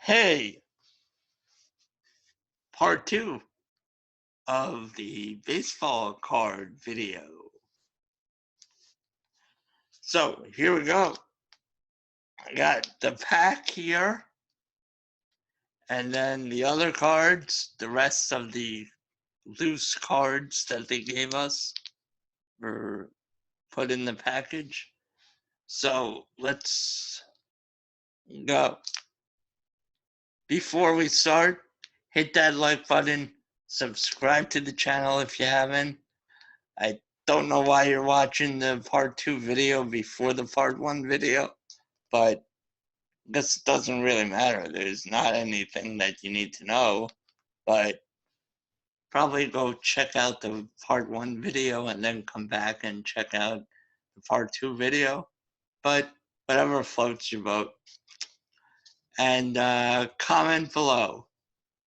Hey, part two of the baseball card video. So here we go. I got the pack here, and then the other cards, the rest of the loose cards that they gave us were put in the package. So let's go. Before we start, hit that like button, subscribe to the channel if you haven't. I don't know why you're watching the part 2 video before the part 1 video, but I guess it doesn't really matter. There's not anything that you need to know, but probably go check out the part 1 video and then come back and check out the part 2 video, but whatever floats your boat. And comment below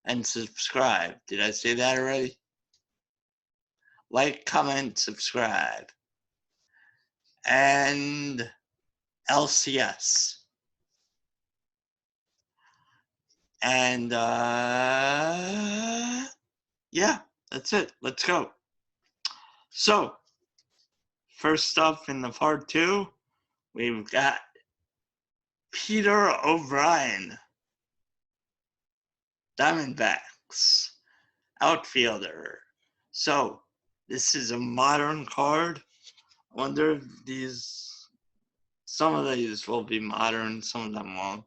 and subscribe. Did I say that already? Like, comment, subscribe. And LCS. And yeah, that's it. Let's go. So, first up in the part 2, we've got Peter O'Brien, Diamondbacks, outfielder. So, this is a modern card. I wonder if some of these will be modern, some of them won't.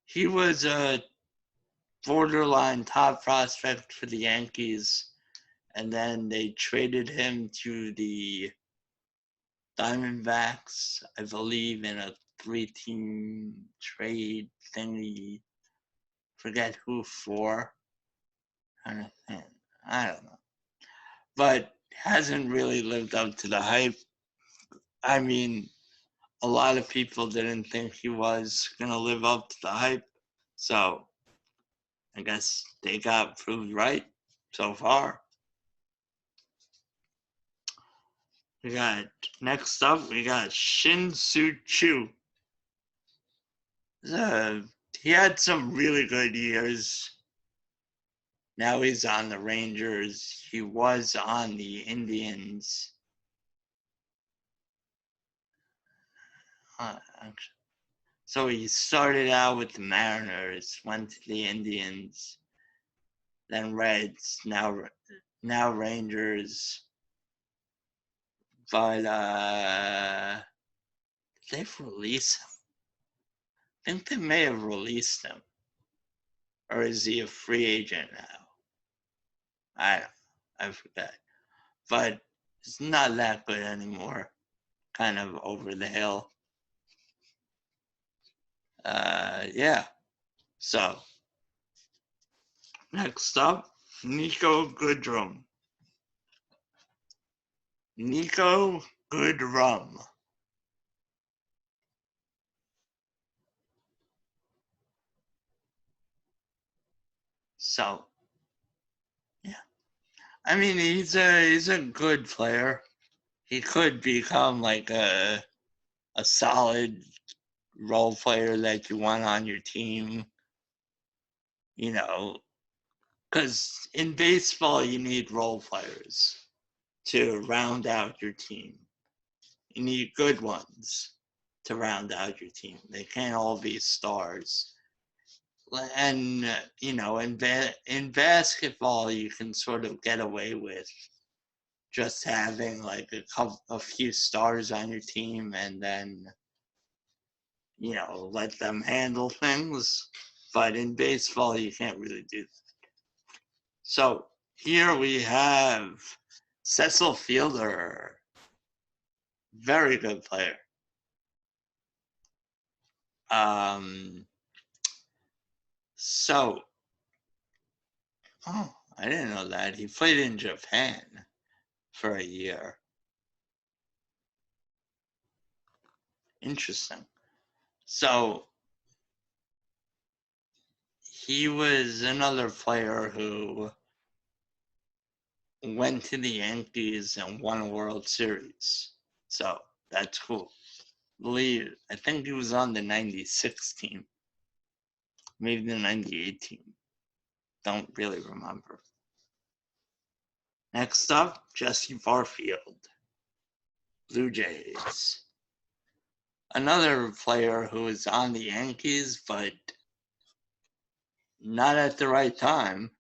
He was a borderline top prospect for the Yankees, and then they traded him to the Diamondbacks, I believe, in a 3-team trade thingy. Forget who for. I don't know. But hasn't really lived up to the hype. I mean, a lot of people didn't think he was going to live up to the hype. So I guess they got proved right so far. Next up, we got Shin-Soo Choo. He had some really good years. Now he's on the Rangers. He was on the Indians. So he started out with the Mariners, went to the Indians, then Reds, now Rangers. But they've released him. I think they may have released him. Or is he a free agent now? I forget. But it's not that good anymore. Kind of over the hill. Yeah. So, next up, Nico Goodrum. Nico Goodrum. So, yeah. I mean, he's a good player. He could become like a solid role player that you want on your team. You know, because in baseball you need role players to round out your team. You need good ones to round out your team. They can't all be stars. And you know, in basketball, you can sort of get away with just having like a few stars on your team, and then you know let them handle things. But in baseball, you can't really do that. So here we have Cecil Fielder, very good player. So, oh, I didn't know that. He played in Japan for a year. Interesting. So, he was another player who went to the Yankees and won a World Series. So, that's cool. I think he was on the 96 team, maybe the 98 team. Don't really remember. Next up, Jesse Barfield, Blue Jays. Another player who was on the Yankees, but not at the right time,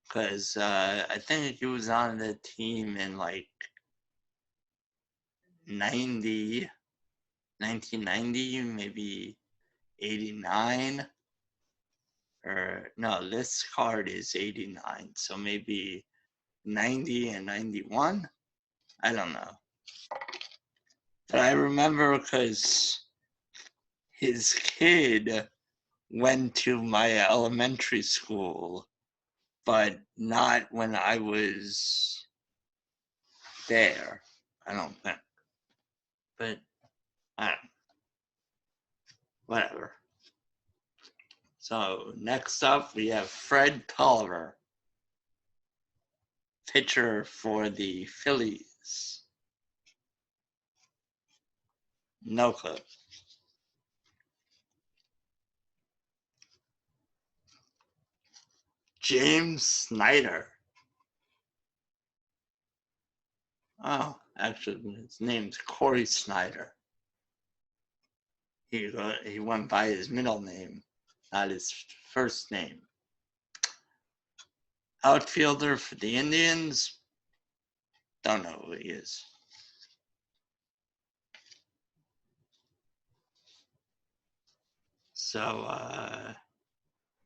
because I think he was on the team in like 1990, maybe 89. Or no, this card is 89, so maybe 90 and 91. I don't know. But I remember because his kid went to my elementary school, but not when I was there, I don't think. But I don't know. Whatever. So next up, we have Fred Tolliver, pitcher for the Phillies. No clue. James Snyder. Oh, actually, his name's Corey Snyder. He went by his middle name, not his first name. Outfielder for the Indians. Don't know who he is. So,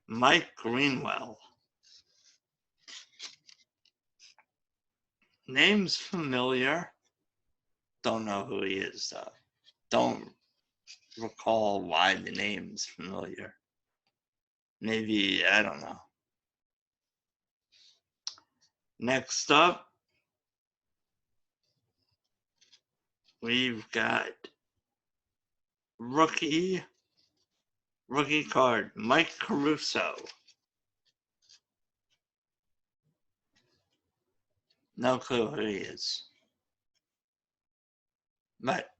Mike Greenwell. Name's familiar. Don't know who he is, though. Don't recall why the name's familiar. Maybe, I don't know. Next up, we've got rookie card, Mike Caruso. No clue who he is. But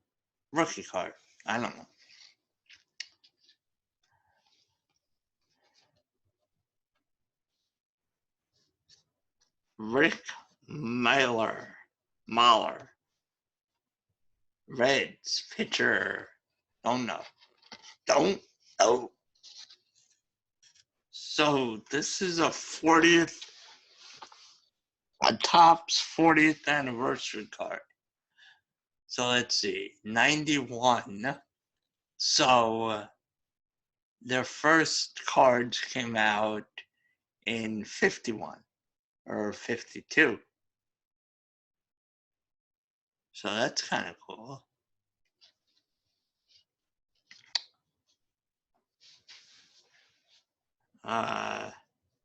rookie card, I don't know. Rick Mahler. Reds pitcher. Don't know. So this is a Topps 40th anniversary card. So let's see, 91. So their first cards came out in 51 or 52. So that's kind of cool.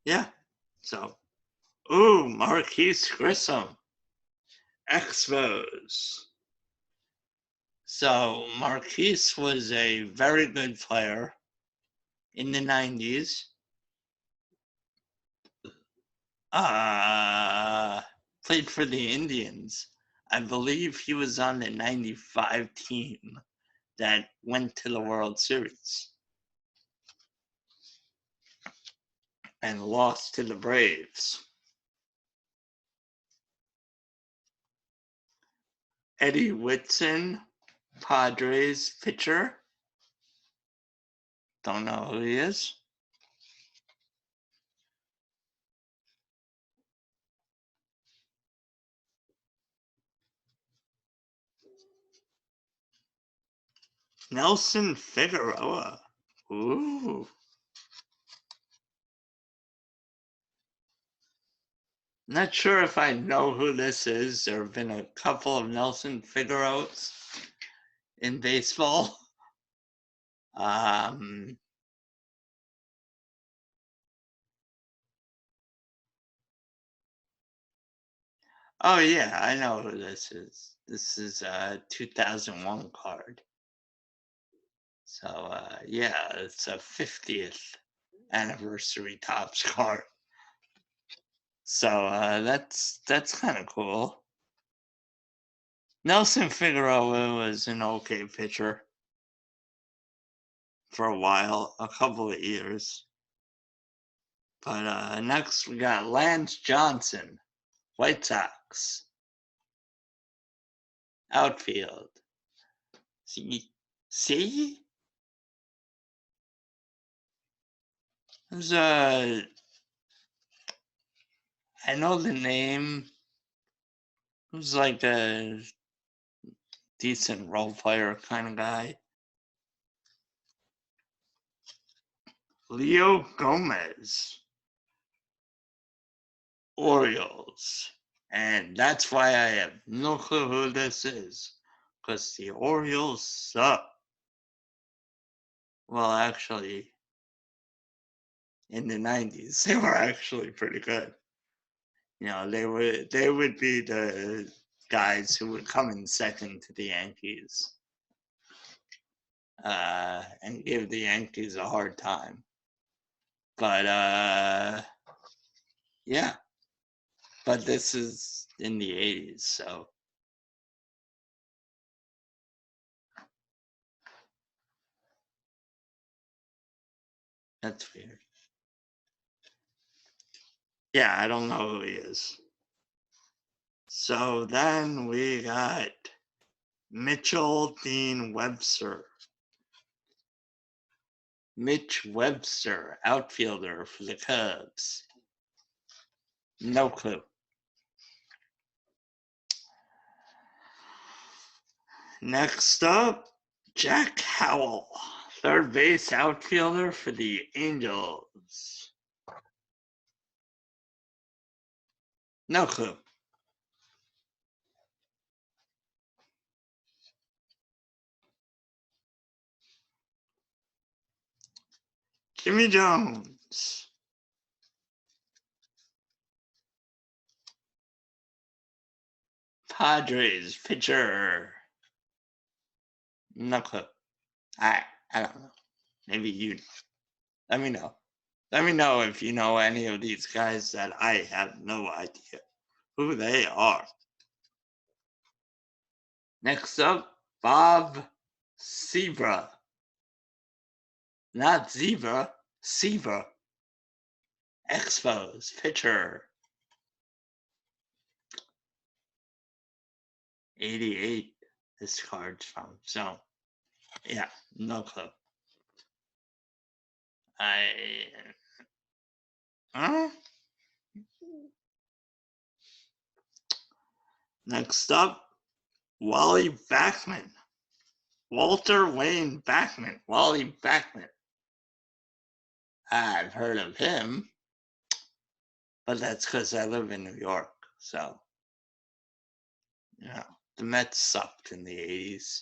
Yeah. So, Marquise Grissom, Expos. So Marquise was a very good player in the 90s. Played for the Indians. I believe he was on the 95 team that went to the World Series and lost to the Braves. Eddie Whitson, Padres pitcher. Don't know who he is. Nelson Figueroa. Ooh. Not sure if I know who this is. There have been a couple of Nelson Figueroas in baseball. Oh yeah, I know who this is. This is a 2001 card. So yeah, it's a 50th anniversary Topps card. So that's kind of cool. Nelson Figueroa was an okay pitcher for a while, a couple of years. But next we got Lance Johnson, White Sox, outfield. See? There's I know the name. He was like a decent role player kind of guy. Leo Gomez, Orioles. And that's why I have no clue who this is. Because the Orioles suck. Well, actually, in the 90s, they were actually pretty good. You know, they would be the guys who would come in second to the Yankees and give the Yankees a hard time. But yeah, but this is in the 80s, so that's weird. Yeah, I don't know who he is. So then we got Mitchell Dean Webster. Mitch Webster, outfielder for the Cubs. No clue. Next up, Jack Howell, third base outfielder for the Angels. No clue. Jimmy Jones. Padres pitcher. No clue. I don't know. Maybe you let me know. Let me know if you know any of these guys that I have no idea who they are. Next up, Bob Seaver. Not zebra, Seaver. Expos pitcher. 88 this card's from. So yeah, no clue. Huh? Next up, Wally Backman. Walter Wayne Backman. Wally Backman. I've heard of him, but that's because I live in New York. So, you know, the Mets sucked in the 80s.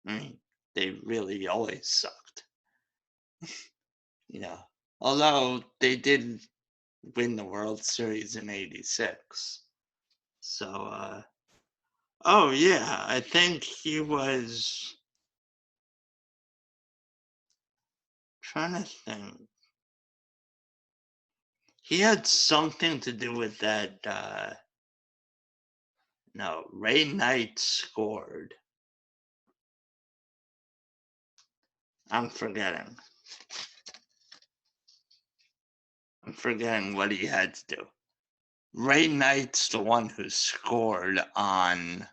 I mean, they really always sucked. You know, although they did win the World Series in 86. So, oh yeah, I think he was trying to think. He had something to do with that. No, Ray Knight scored. I'm forgetting. I'm forgetting what he had to do. Ray Knight's the one who scored on.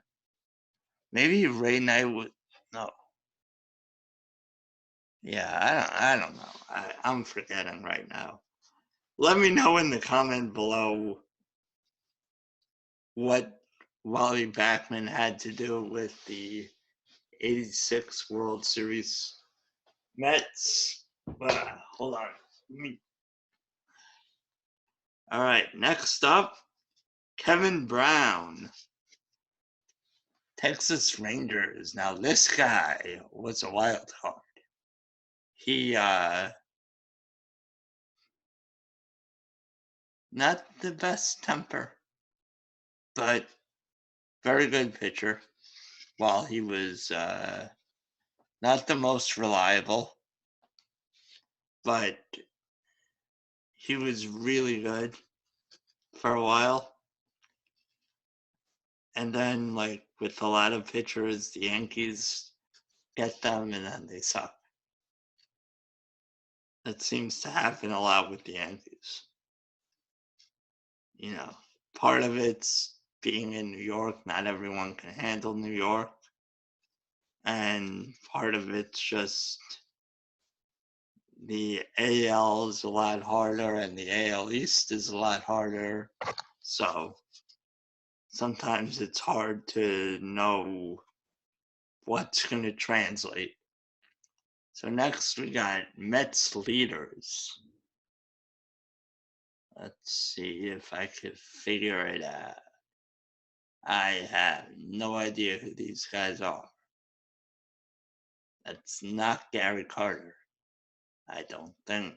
Maybe Ray Knight would. No. Yeah, I don't know. I'm forgetting right now. Let me know in the comment below what Wally Backman had to do with the 86 World Series Mets. But hold on. All right, next up, Kevin Brown, Texas Rangers. Now this guy was a wild card. He not the best temper, but very good pitcher. While he was not the most reliable, but he was really good for a while. And then, like, with a lot of pitchers, the Yankees get them and then they suck. That seems to happen a lot with the Yankees. You know, part of it's being in New York. Not everyone can handle New York. And part of it's just the AL is a lot harder and the AL East is a lot harder. So sometimes it's hard to know what's going to translate. So next we got Mets leaders. Let's see if I could figure it out. I have no idea who these guys are. That's not Gary Carter. I don't think.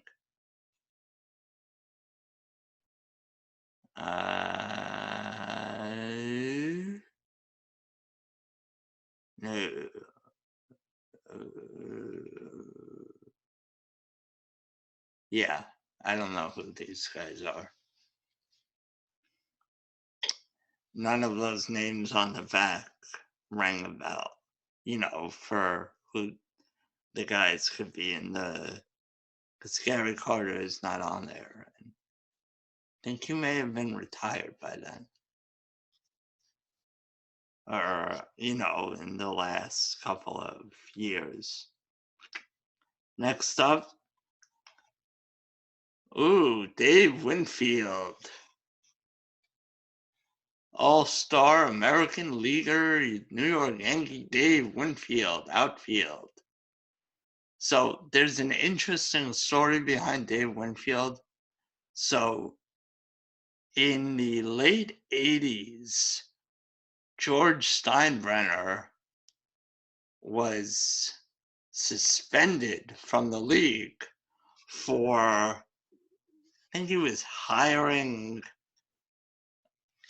No. Yeah, I don't know who these guys are. None of those names on the back rang a bell, you know, for who the guys could be in the. Because Gary Carter is not on there. And I think he may have been retired by then. Or, you know, in the last couple of years. Next up, Dave Winfield. All-Star American Leaguer, New York Yankee Dave Winfield, outfield. So there's an interesting story behind Dave Winfield. So in the late 80s, George Steinbrenner was suspended from the league for, I think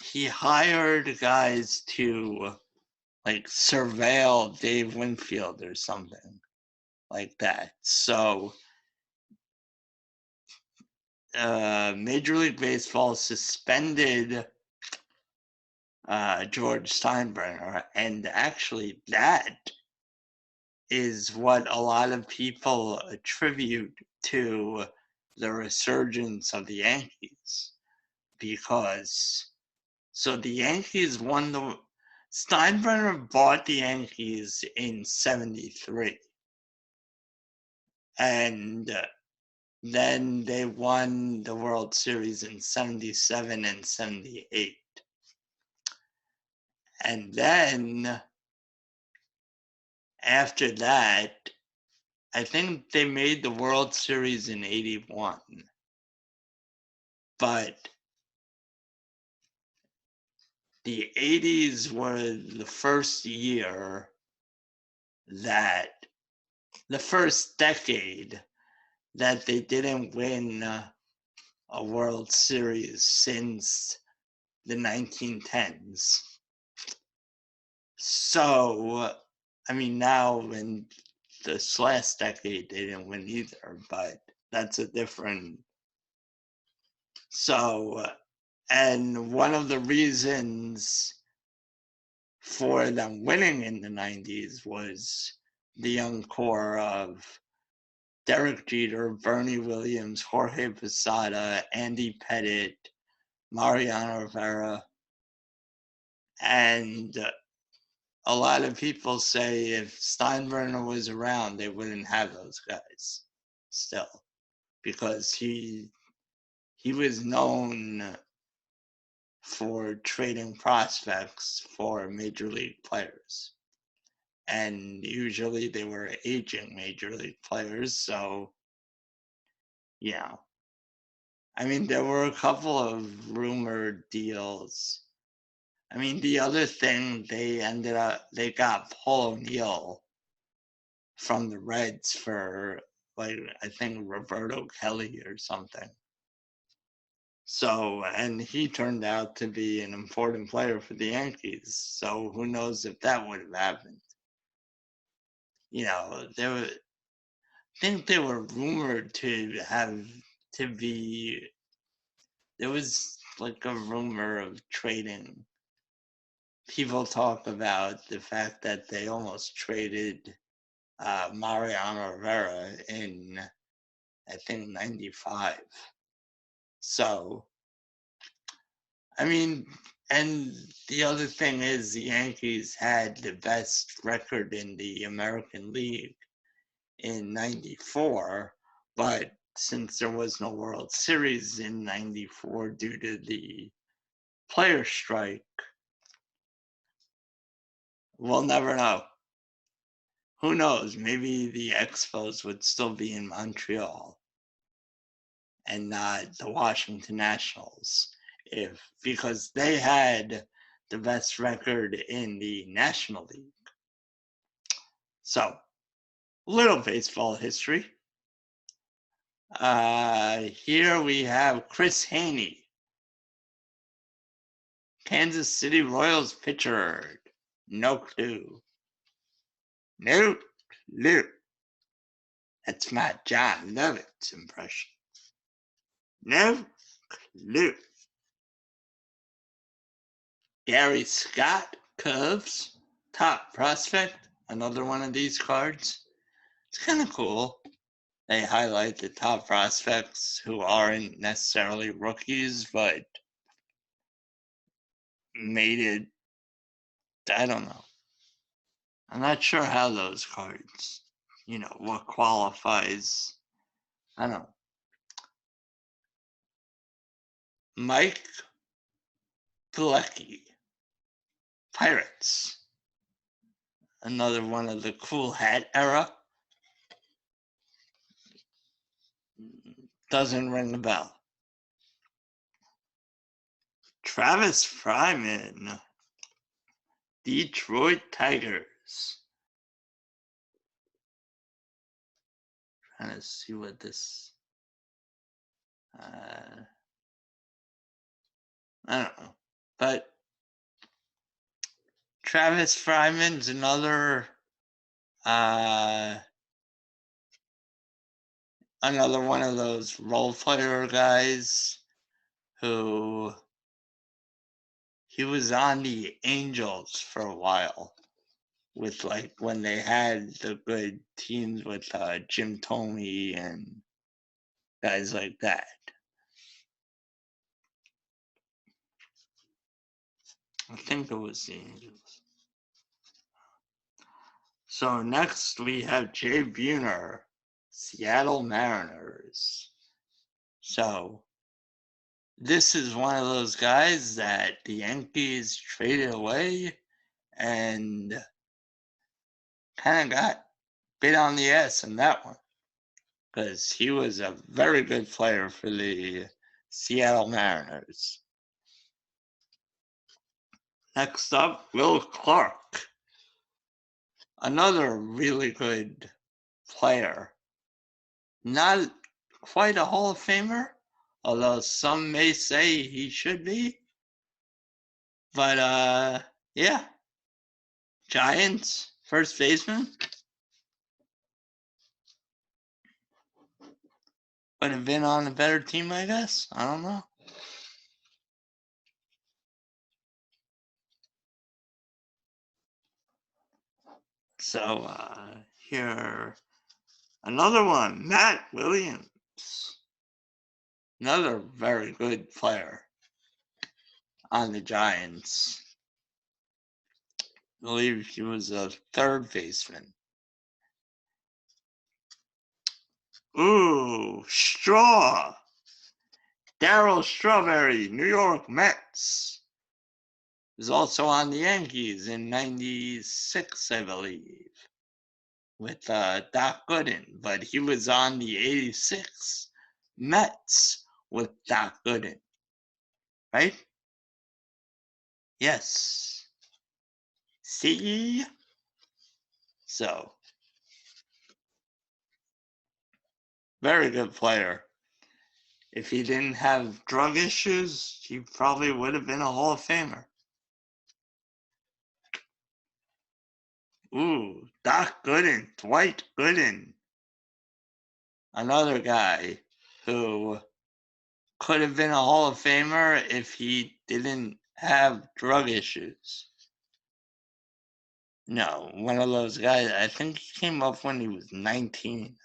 he hired guys to like surveil Dave Winfield or something like that. So Major League Baseball suspended George Steinbrenner, and actually that is what a lot of people attribute to the resurgence of the Yankees, because so the Yankees won the Steinbrenner bought the Yankees in 73, and then they won the World Series in 77 and 78. And then after that, I think they made the World Series in 81. But the 80s were the first year that, the first decade that they didn't win a World Series since the 1910s. So, I mean, now in this last decade, they didn't win either, but that's a different. So, and one of the reasons for them winning in the 90s was the young core of Derek Jeter, Bernie Williams, Jorge Posada, Andy Pettitte, Mariano Rivera, and a lot of people say if Steinbrenner was around, they wouldn't have those guys still, because he was known for trading prospects for major league players. And usually they were aging major league players. So, yeah. I mean, there were a couple of rumored deals. I mean, the other thing, they got Paul O'Neill from the Reds for, like, I think Roberto Kelly or something. So, and he turned out to be an important player for the Yankees. So who knows if that would have happened. You know, I think they were rumored to be, there was like a rumor of trading people talk about the fact that they almost traded Mariano Rivera in, I think, 95. So, I mean, and the other thing is the Yankees had the best record in the American League in 94, but since there was no World Series in 94 due to the player strike, we'll never know. Who knows? Maybe the Expos would still be in Montreal and not the Washington Nationals, because they had the best record in the National League. So, little baseball history. Here we have Chris Haney, Kansas City Royals pitcher. No clue. No clue. That's my John Lovitz impression. No clue. Gary Scott, Cubs, top prospect. Another one of these cards. It's kind of cool. They highlight the top prospects who aren't necessarily rookies, but made it. I don't know. I'm not sure how those cards, what qualifies. I don't know. Mike Pilecki, Pirates. Another one of the cool hat era. Doesn't ring a bell. Travis Fryman, Detroit Tigers. Trying to see what this. I don't know, but Travis Fryman's another one of those role player guys who he was on the Angels for a while with when they had the good teams with Jim Thome and guys like that. I think it was the Angels. So next we have Jay Buhner, Seattle Mariners. So this is one of those guys that the Yankees traded away and kind of got bit on the ass in that one, because he was a very good player for the Seattle Mariners. Next up, Will Clark, another really good player. Not quite a Hall of Famer, although some may say he should be. But yeah, Giants, first baseman. Would have been on a better team, I guess. I don't know. So here, another one, Matt Williams. Another very good player on the Giants. I believe he was a third baseman. Ooh, Straw. Darryl Strawberry, New York Mets. Was also on the Yankees in 96, I believe, with Doc Gooden. But he was on the 86 Mets with Doc Gooden. Right? Yes. See? So, very good player. If he didn't have drug issues, he probably would have been a Hall of Famer. Ooh, Doc Gooden, Dwight Gooden. Another guy who could have been a Hall of Famer if he didn't have drug issues. No, one of those guys. I think he came up when he was 19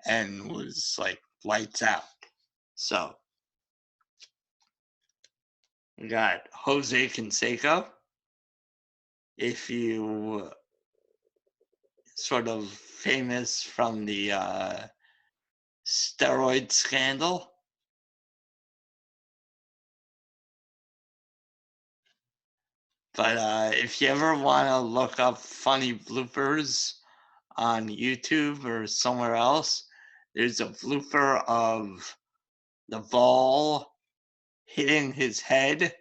and was like lights out. So we got Jose Canseco. If you sort of famous from the steroid scandal. But if you ever want to look up funny bloopers on YouTube or somewhere else, there's a blooper of the ball hitting his head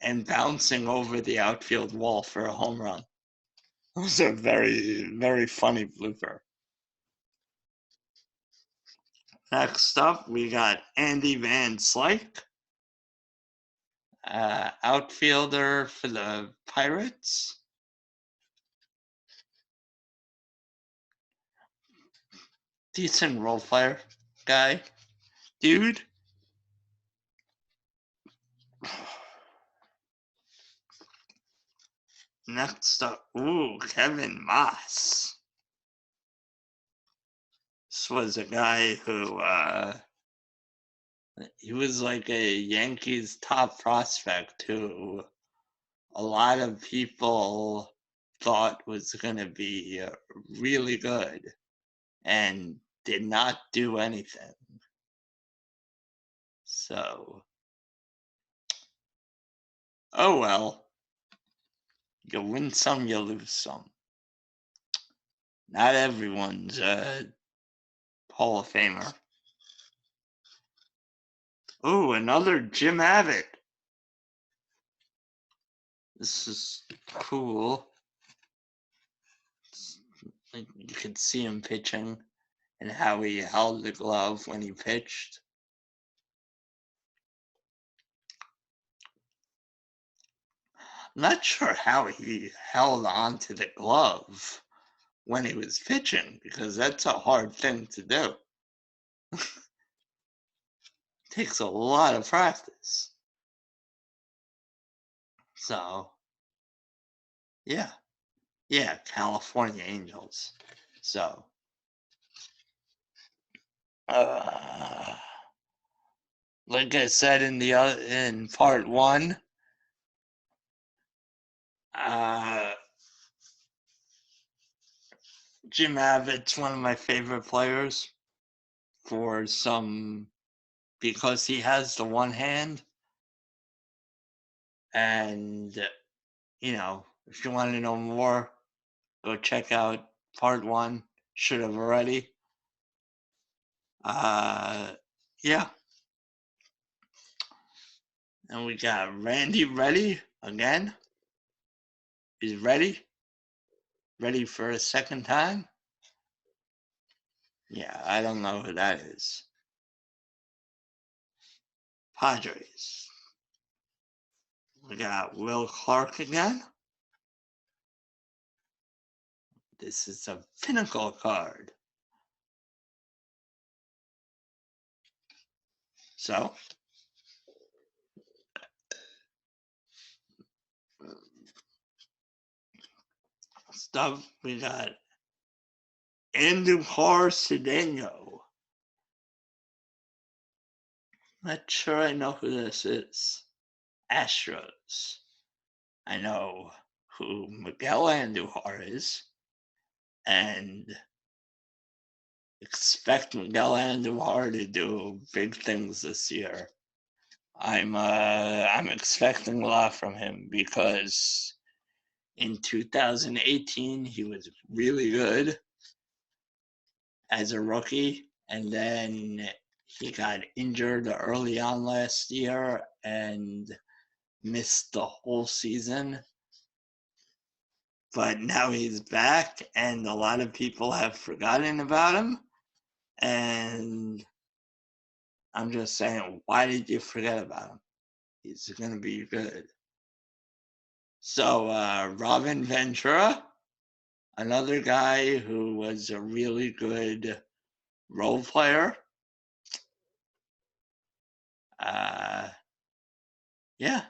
and bouncing over the outfield wall for a home run. It was a very, very funny blooper. Next up, we got Andy Van Slyke, outfielder for the Pirates. Decent role player guy. Dude. Next up, Kevin Moss. This was a guy who he was like a Yankees top prospect who a lot of people thought was going to be really good and did not do anything. So, oh well. You win some, you lose some. Not everyone's a Hall of Famer. Oh, another Jim Abbott. This is cool. You could see him pitching and how he held the glove when he pitched. I'm not sure how he held on to the glove when he was pitching because that's a hard thing to do. Takes a lot of practice. So, yeah. Yeah, California Angels. So, like I said in part one, Jim Abbott's one of my favorite players because he has the one hand. And, if you want to know more, go check out part one. Should have already. Yeah. And we got Randy ready again. He's ready. Ready for a second time. Yeah, I don't know who that is. Padres. We got Will Clark again. This is a pinnacle card. So, stuff we got Andujar Cedeno. Not sure I know who this is. Astros. I know who Miguel Andujar is, and expect Miguel Andujar to do big things this year. I'm expecting a lot from him because in 2018 he was really good as a rookie, and then he got injured early on last year and missed the whole season. But now he's back, and a lot of people have forgotten about him. And I'm just saying, why did you forget about him? He's going to be good. So, Robin Ventura, another guy who was a really good role player. Yeah.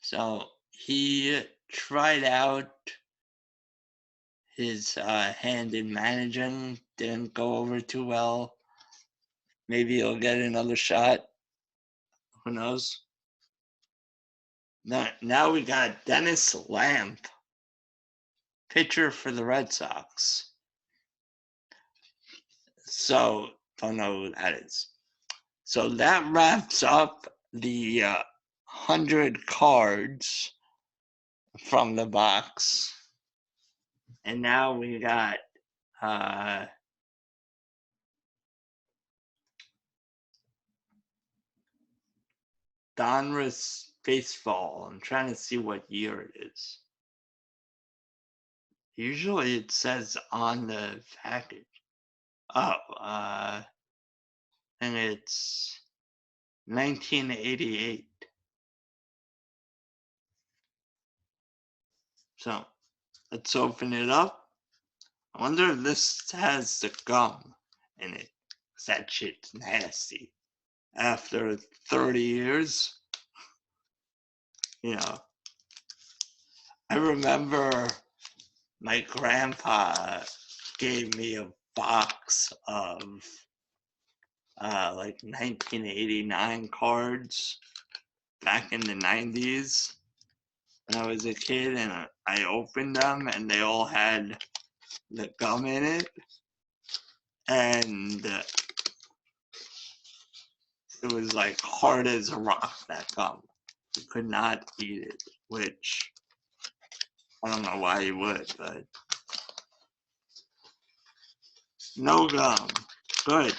So he tried out his hand in managing didn't go over too well. Maybe he'll get another shot. Who knows? Now we got Dennis Lamp, pitcher for the Red Sox. So, don't know who that is. So that wraps up the 100 cards from the box. And now we got Donruss Baseball. I'm trying to see what year it is. Usually it says on the package. Oh, and it's 1988. So let's open it up. I wonder if this has the gum in it. 'Cause that shit's nasty. After 30 years, you know. I remember my grandpa gave me a box of like 1989 cards back in the 90s when I was a kid, and I opened them and they all had the gum in it, and it was like hard as a rock, that gum. You could not eat it, which I don't know why you would, but no gum. Good.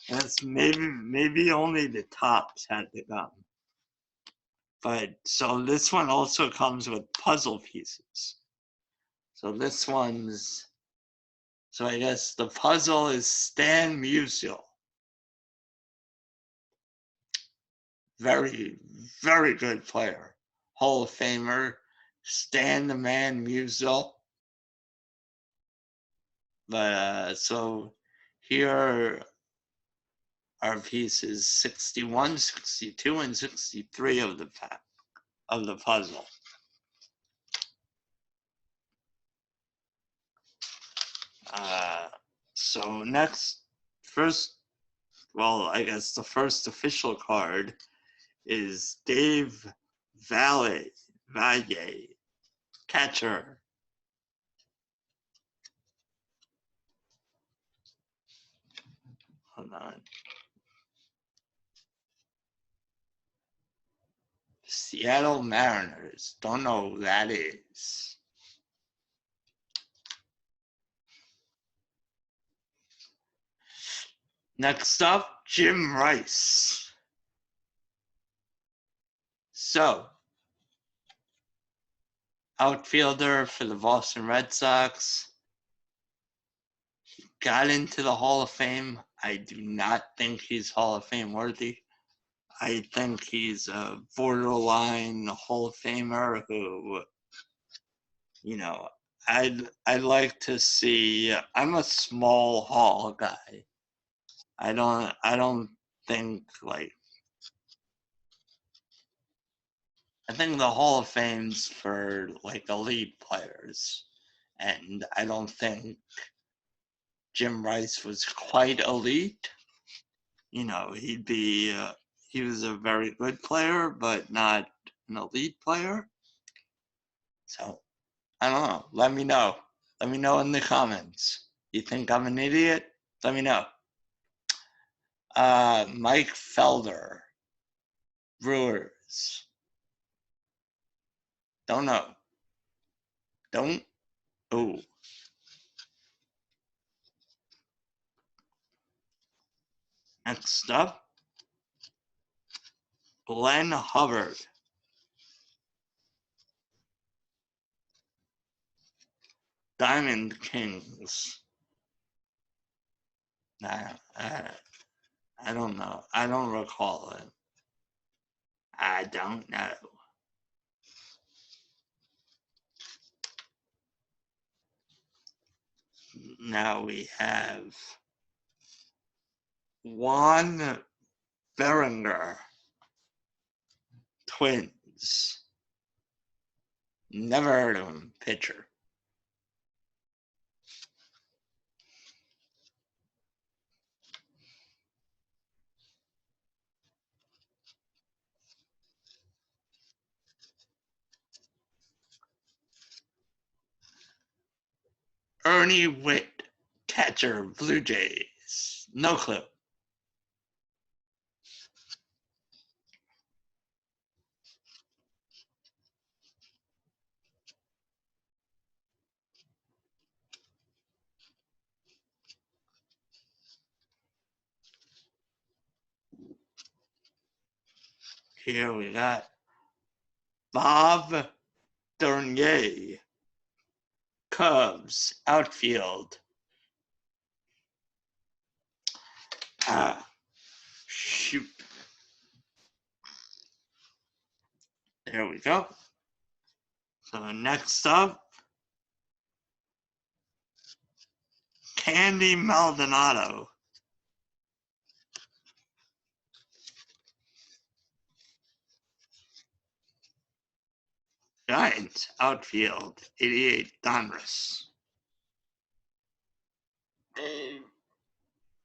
That's maybe only the tops had the gum. But so this one also comes with puzzle pieces. So this one's, so I guess the puzzle is Stan Musial. Very, very good player. Hall of Famer, Stan the Man Musial. But so here are pieces 61, 62, and 63 of the puzzle. So next, I guess the first official card is Dave Valle, catcher. Hold on. Seattle Mariners. Don't know who that is. Next up, Jim Rice. So, outfielder for the Boston Red Sox. Got into the Hall of Fame. I do not think he's Hall of Fame worthy. I think he's a borderline Hall of Famer who, you know, I'd like to see. I'm a small Hall guy. I don't think like. I think the Hall of Fame's for like elite players, and I don't think Jim Rice was quite elite. You know, he was a very good player, but not an elite player. So I don't know. Let me know. Let me know in the comments. You think I'm an idiot? Let me know. Mike Felder, Brewers. Don't know. Don't. Ooh. Next up, Glenn Hubbard. Diamond Kings. Nah, I don't know. I don't recall it. I don't know. Now we have Juan Berenger. Twins. Never heard of him. Pitcher. Ernie Witt, catcher, Blue Jays. No clue. Here we got Bob Dernier, Cubs, outfield. Shoot. There we go. So next up, Candy Maldonado. Giants, outfield, 88, Donruss.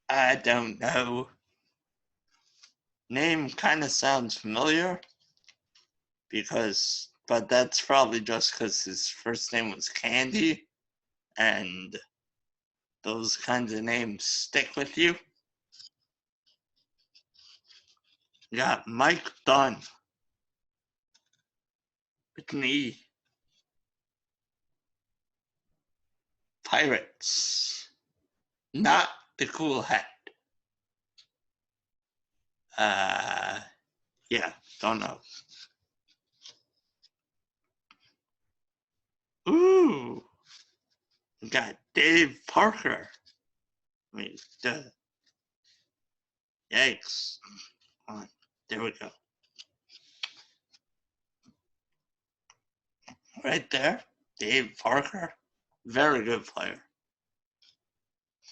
I don't know. Name kind of sounds familiar but that's probably just because his first name was Candy, and those kinds of names stick with you. You got Mike Dunn with an E. Pirates, not the cool hat. Yeah, don't know. Ooh, we got Dave Parker. I mean, yikes. Come on, there we go. Right there, Dave Parker. Very good player.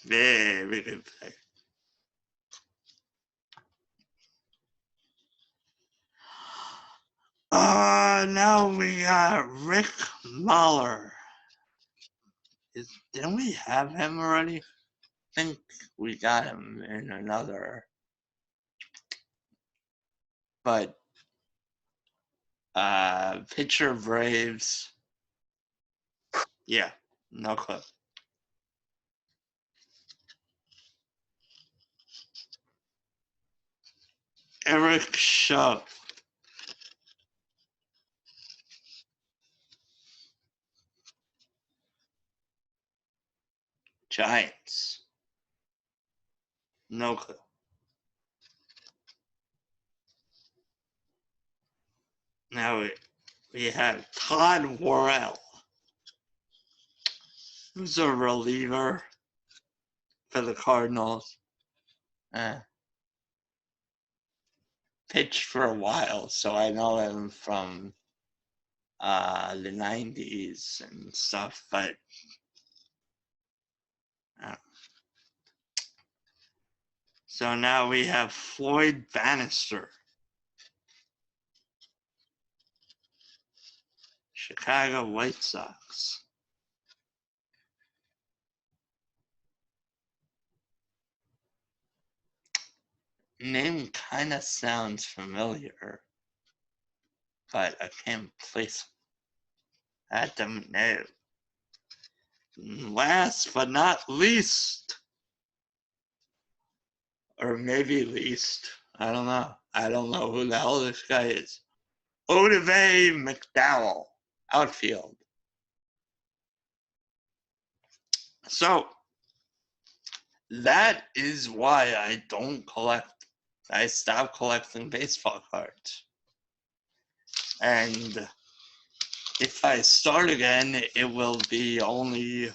Very good player. Now we got Rick Mahler. Didn't we have him already? I think we got him in another. But pitcher Braves. Yeah, no clue. Eric Shaw. Giants. No clue. Now we have Todd Worrell, who's a reliever for the Cardinals. Pitched for a while, so I know him from the 90s and stuff, but so now we have Floyd Bannister, Chicago White Sox. Name kind of sounds familiar, but I can't place it. I don't know. Last but not least, or maybe least, I don't know. I don't know who the hell this guy is. Odave McDowell, outfield. So that is why I don't collect. I stopped collecting baseball cards. And if I start again, it will be only,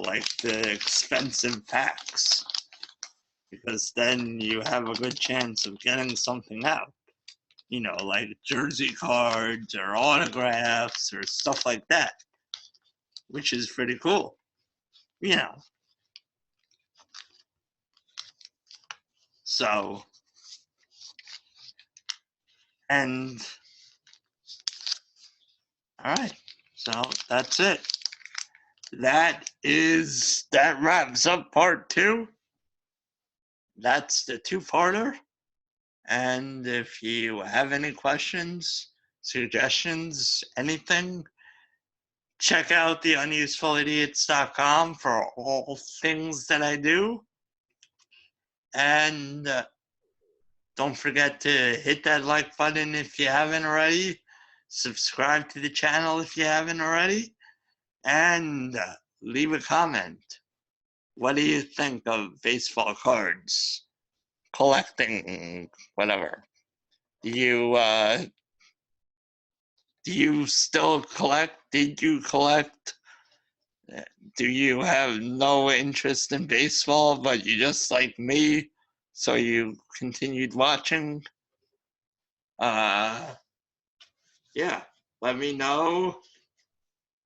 like the expensive packs. Because then you have a good chance of getting something out. Like jersey cards or autographs or stuff like that. Which is pretty cool. So, and, all right, so that's it. That wraps up part 2. That's the 2-parter. And if you have any questions, suggestions, anything, check out the unusefulidiots.com for all things that I do. And don't forget to hit that like button if you haven't already. Subscribe to the channel if you haven't already. And leave a comment. What do you think of baseball cards? Collecting, whatever. Do you still collect? Did you collect? Do you have no interest in baseball, but you just like me, so you continued watching? Yeah, let me know,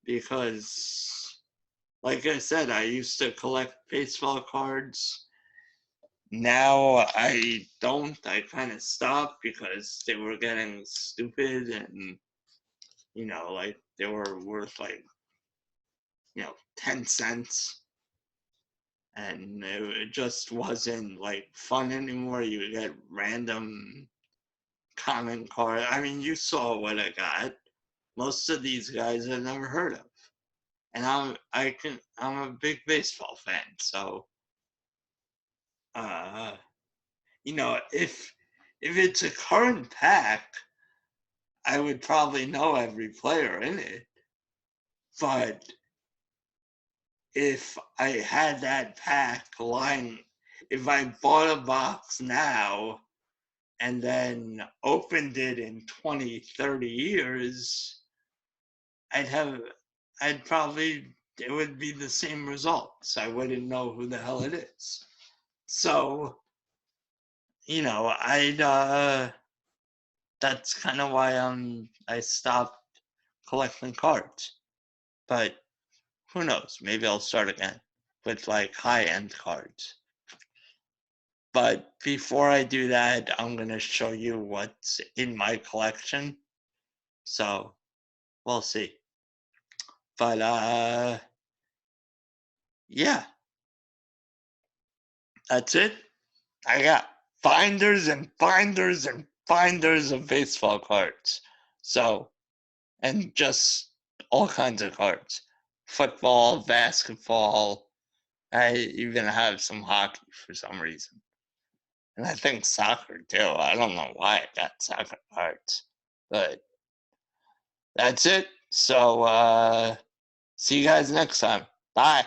because like I said, I used to collect baseball cards. Now I don't. I kind of stopped because they were getting stupid, and like they were worth like 10 cents, and it just wasn't like fun anymore. You would get random common card. I mean, you saw what I got. Most of these guys I've never heard of, and I'm a big baseball fan. So, uh, if it's a current pack, I would probably know every player in it. But if I had that pack lying, if I bought a box now and then opened it in 20, 30 years, I'd probably, it would be the same results. I wouldn't know who the hell it is. So, that's kind of why I stopped collecting cards. But who knows? Maybe I'll start again with like high-end cards. But before I do that, I'm going to show you what's in my collection. So we'll see. But yeah, that's it. I got binders and binders and binders of baseball cards. So, and just all kinds of cards. Football, basketball. I even have some hockey for some reason. And I think soccer too. I don't know why I got soccer cards. But that's it. So see you guys next time. Bye.